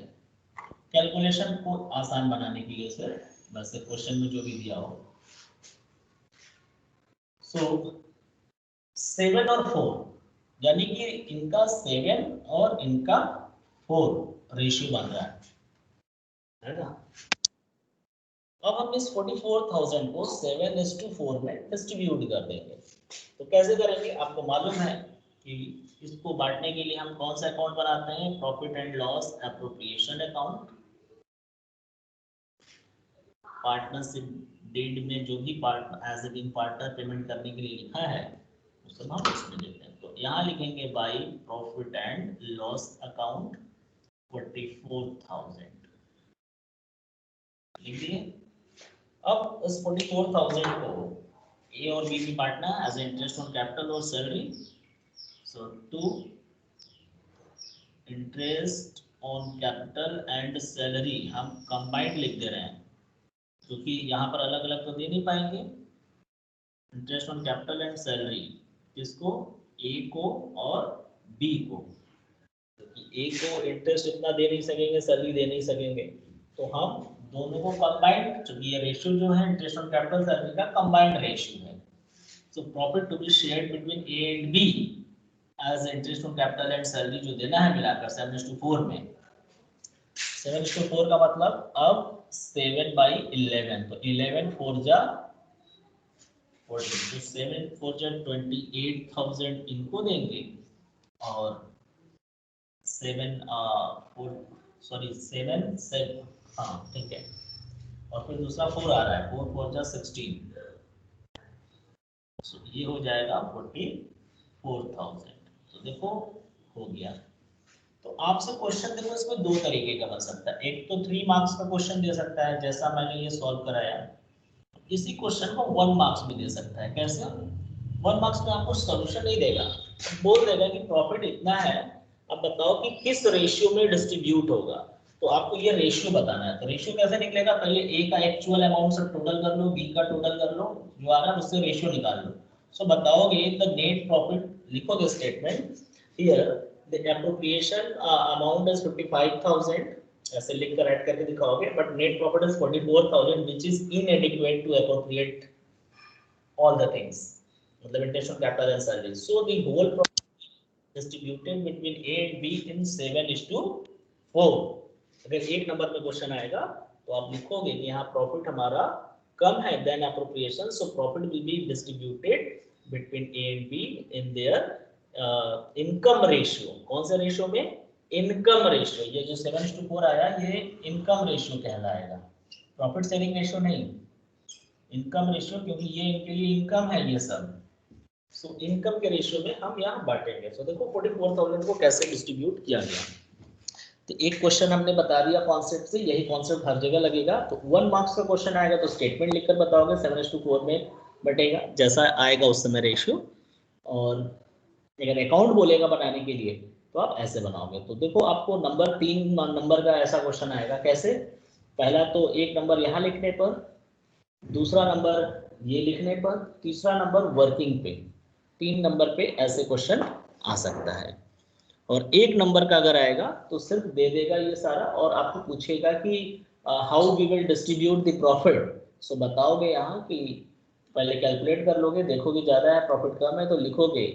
कैलकुलेशन को आसान बनाने के लिए सर वैसे क्वेश्चन में जो भी दिया हो। सो 7 और 4 यानी कि इनका 7 और इनका 4 रेशियो बन रहा है ना। अब हम इस 44,000 को 7:4 में डिस्ट्रीब्यूट कर देंगे। तो कैसे करेंगे, आपको मालूम है कि इसको बांटने के लिए हम कौन सा अकाउंट बनाते हैं, profit and loss appropriation account. Partnership deed में जो भी partner as a partner payment करने के लिए लिखा है वो सब हम इसमें देते हैं। तो यहाँ लिखेंगे by profit and loss account 44,000 लिख दिए। अब इस 44,000 को ए और बी में बांटना है एज इंटरेस्ट ऑन कैपिटल और salary. So to interest on capital and salary हम कंबाइंड लिख दे रहे हैं, क्योंकि यहाँ पर अलग अलग तो दे नहीं पाएंगे। Interest on capital and salary किसको, ए को और बी को, क्योंकि ए को इंटरेस्ट इतना दे नहीं सकेंगे, सैलरी दे नहीं सकेंगे, तो हम दोनों को कंबाइंड, क्योंकि ये रेशियो जो है इंटरेस्ट ऑन कैपिटल सैलरी का कंबाइंड रेशियो है। So profit to be shared between A and B as interest on capital and salary जो देना है मिलाकर 7:4 में। 7:4 का मतलब अब 7/11, तो 11 4 जा 14, तो 7 4 जा 28,000 इनको देंगे और 7 हाँ ठीक है, और फिर दूसरा 4 आ रहा है, 4 4 जा 16, तो ये हो जाएगा 44,000। तो देखो हो गया। तो आपसे क्वेश्चन देखो इसमें दो तरीके का बन सकता है। एक तो 3 मार्क्स का क्वेश्चन दे सकता है जैसा मैंने ये सॉल्व कराया, इसी क्वेश्चन को 1 मार्क्स भी दे सकता है। कैसे, 1 मार्क्स में आपको सॉल्यूशन नहीं देगा, बोल देगा कि प्रॉफिट इतना है, अब बताओ कि किस रेशियो में डिस्ट्रीब्यूट होगा। तो आपको ये रेशियो बताना है। तो रेशियो कैसे निकलेगा, पहले ए का एक्चुअल अमाउंट से टोटल कर लो, बी का टोटल कर लो, जो आ रहा है उससे रेशियो निकाल लो। सो बताओगे द नेट प्रॉफिट, लिखोगे statement here the appropriation amount is 55,000, ऐसे लिख कर ऐड करके दिखाओगे, but net profit is 44,000 which is inadequate to appropriate all the things, मतलब interest on capital and salary. So the whole profit distributed between A and B in 7:4। अगर एक नंबर में क्वेश्चन आएगा तो आप लिखोगे कि यहाँ प्रॉफिट हमारा कम है then appropriation, so profit will be distributed between A and B in their income ratio. कौन से रेशियो में, इनकम रेशियो। ये जो 7:4 आया ये इनकम रेशियो कहलाएगा, प्रॉफिट शेयरिंग रेशियो नहीं, इनकम रेशियो, क्योंकि ये इनके लिए इनकम है ये सब। सो इनकम के रेशियो में हम यहाँ बांटेंगे। सो देखो 44,000 को कैसे डिस्ट्रीब्यूट किया गया। तो एक क्वेश्चन हमने बता दिया कॉन्सेप्ट से, यही कॉन्सेप्ट हर जगह लगेगा। तो 1 मार्क्स का क्वेश्चन आएगा तो स्टेटमेंट लिखकर बताओगे 7:4 में बटेगा, जैसा आएगा उस समय रेशियो। और अगर अकाउंट बोलेगा बनाने के लिए तो आप ऐसे बनाओगे। तो देखो आपको नंबर 3 नंबर का ऐसा क्वेश्चन आएगा। कैसे, पहला तो एक नंबर यहाँ लिखने पर, दूसरा नंबर ये लिखने पर, तीसरा नंबर वर्किंग पे, 3 नंबर पे ऐसे क्वेश्चन आ सकता है। और 1 नंबर का अगर आएगा तो सिर्फ दे देगा ये सारा और आपको पूछेगा कि how we will distribute the profit. So बताओगे यहाँ कि पहले कैलकुलेट कर लोगे, देखोगे ज़्यादा है प्रॉफिट कम है तो लिखोगे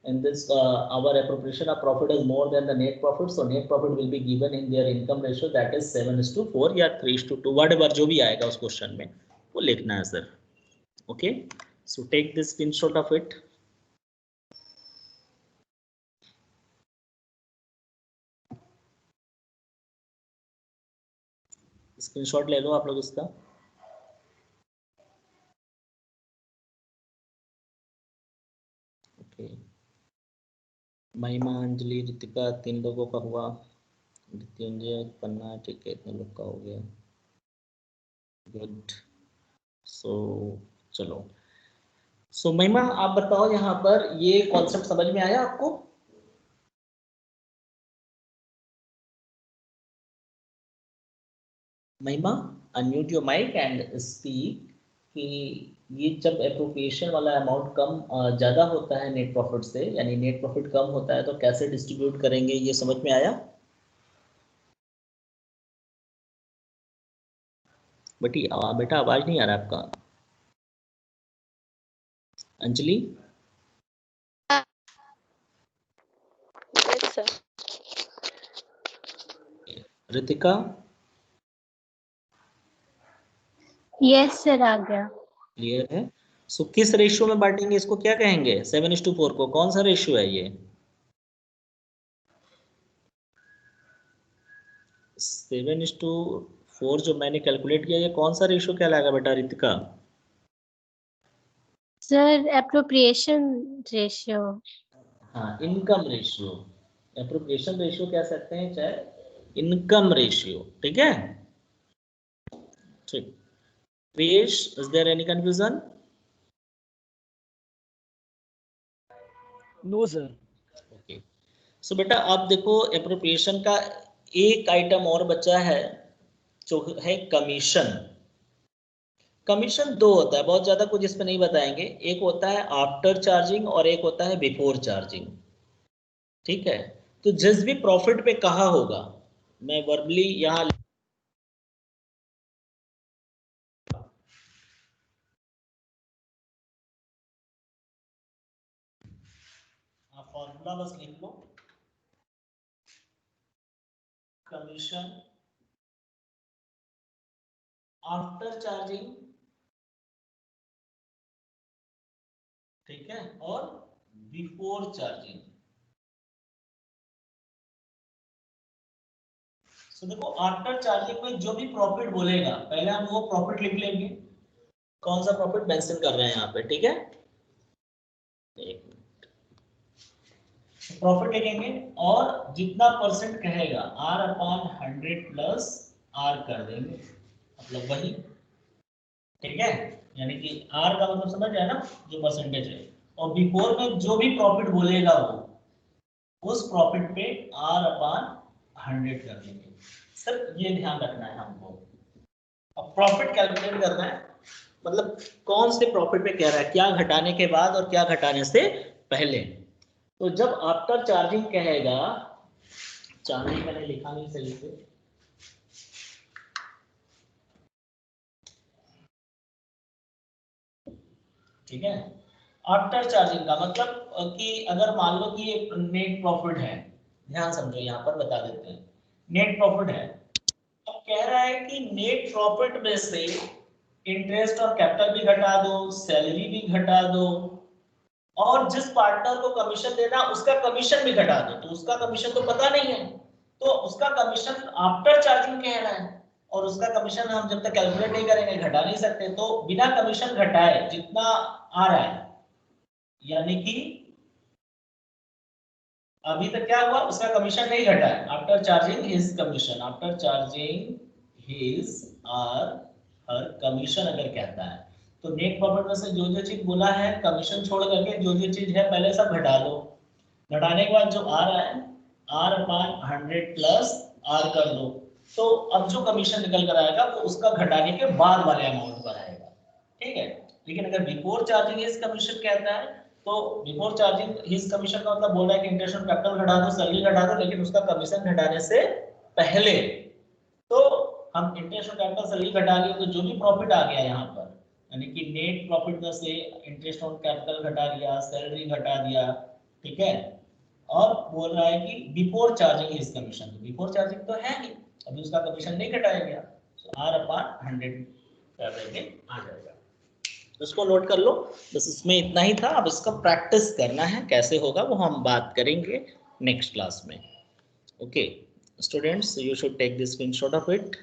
in this our appropriation of profit is more than the net profit, so net profit will be given in their income ratio that is 7:4 या 3:2, whatever जो भी आएगा उस क्वेश्चन में वो लिखना है sir. Okay, so take this screenshot of it. Screenshot ले लो आप लोग इसका। ओके, महिमा, अंजलि, रितिका, 3 लोगों का हुआ। मृत्युंजय, पन्ना, ठीक है, इतने लोग का हो गया। गुड। सो चलो, सो महिमा आप बताओ, यहाँ पर ये कॉन्सेप्ट समझ में आया आपको? Mahima, unmute your mic and speak. कि ये जब एप्रोप्रिएशन वाला अमाउंट कम ज़्यादा होता है नेट प्रॉफिट से, यानी नेट प्रॉफिट कम होता है, तो कैसे डिस्ट्रीब्यूट करेंगे, ये समझ में आया? बेटा आवाज़ नहीं आ रहा आपका। Anjali, Yes, sir. Ritika, yes sir, आ गया। क्लियर है? सो किस रेशियो में बांटेंगे, इसको क्या कहेंगे? 7:4 को कौन सा रेशियो है ये? 7:4 जो मैंने कैलकुलेट किया, ये कौन सा रेशियो कहलाएगा बेटा रितिका? Sir appropriation ratio. हाँ, इनकम रेशियो। एप्रोप्रिएशन रेशियो कह सकते हैं, चाहे इनकम रेशियो, ठीक है? ठीक। Priyesh, is there any confusion? No sir. Okay. So बेटा आप देखो, एप्रोप्रिएशन का एक आइटम और बचा है, जो है कमीशन। कमीशन 2 होता है, बहुत ज्यादा कुछ इसमें नहीं बताएंगे। एक होता है आफ्टर चार्जिंग और एक होता है बिफोर चार्जिंग, ठीक है? तो जिस भी प्रॉफिट पे कहा होगा, मैं वर्बली यहाँ फॉर्मूला बस लिख लो, कमीशन आफ्टर चार्जिंग, ठीक है, और बिफोर चार्जिंग। तो देखो, आफ्टर चार्जिंग में जो भी प्रॉफिट बोलेगा, पहले हम वो प्रॉफिट लिख लेंगे, कौन सा प्रॉफिट मेंशन कर रहे हैं यहाँ पे, ठीक है? एक मिनट, प्रॉफिट लिखेंगे और जितना परसेंट कहेगा R/100 प्लस R कर देंगे, मतलब वही, ठीक है? यानी कि R का मतलब समझ रहे हैं ना, जो परसेंटेज है। और बिफोर में जो भी प्रॉफिट बोलेगा वो उस प्रॉफिट पे R/100 कर देंगे। सर ये ध्यान रखना है हमको। अब प्रॉफिट कैलकुलेट करना है, मतलब कौन से प्रॉफिट पे कह रहा है, क्या घटाने के बाद और क्या घटाने से पहले। तो जब आफ्टर चार्जिंग कहेगा, चार्जिंग मैंने लिखा नहीं सही से, ठीक है? आफ्टर चार्जिंग का मतलब कि अगर मान लो कि एक नेट प्रॉफिट है, ध्यान समझो, यहाँ पर बता देते हैं, नेट प्रॉफिट है। अब कह रहा है कि नेट प्रॉफिट में से इंटरेस्ट और कैपिटल भी घटा दो, सैलरी भी घटा दो, और जिस पार्टनर को कमीशन देना उसका कमीशन भी घटा दो। तो उसका कमीशन तो पता नहीं है, तो उसका कमीशन आफ्टर चार्जिंग कह रहा है, और उसका कमीशन हम जब तक कैलकुलेट नहीं करेंगे घटा नहीं सकते। तो बिना कमीशन घटाए जितना आ रहा है, यानी कि अभी तक क्या हुआ, उसका कमीशन नहीं घटा है, after charging his commission, after charging his और हर कमीशन अगर कहता है, तो नेट प्रॉफिट में से जो जो चीज बोला है कमीशन छोड़ करके जो जो चीज है पहले सब घटा लो। घटाने के बाद जो आ रहा है R/100 प्लस R कर दो। तो अब जो कमीशन निकल कर आएगा वो उसका घटाने के बाद वाले अमाउंट पर आएगा, ठीक है? लेकिन अगर बिफोर चार्जिंग हिज कमीशन कहता है, तो बिफोर चार्जिंग हिज कमीशन का मतलब बोल रहा है कि इंटरेस्ट और कैपिटल घटा दो, सैलरी घटा दो, लेकिन उसका कमीशन घटाने से पहले। तो हम इंटरेस्ट और कैपिटल सैलरी घटा लिए, तो जो भी प्रॉफिट आ गया यहाँ पर, यानी कि नेट प्रॉफिट में से इंटरेस्ट और कैपिटल घटा दिया, सैलरी घटा दिया, ठीक है? और बोल रहा है कि before charging his commission, before charging तो है ही, अभी उसका कमीशन नहीं घटाया गया, तो R/100 कर देंगे, आ जाएगा। इसको नोट कर लो, बस इसमें इतना ही था। अब इसका प्रैक्टिस करना है, कैसे होगा वो हम बात करेंगे नेक्स्ट क्लास में। Okay students, you should take this screenshot of it.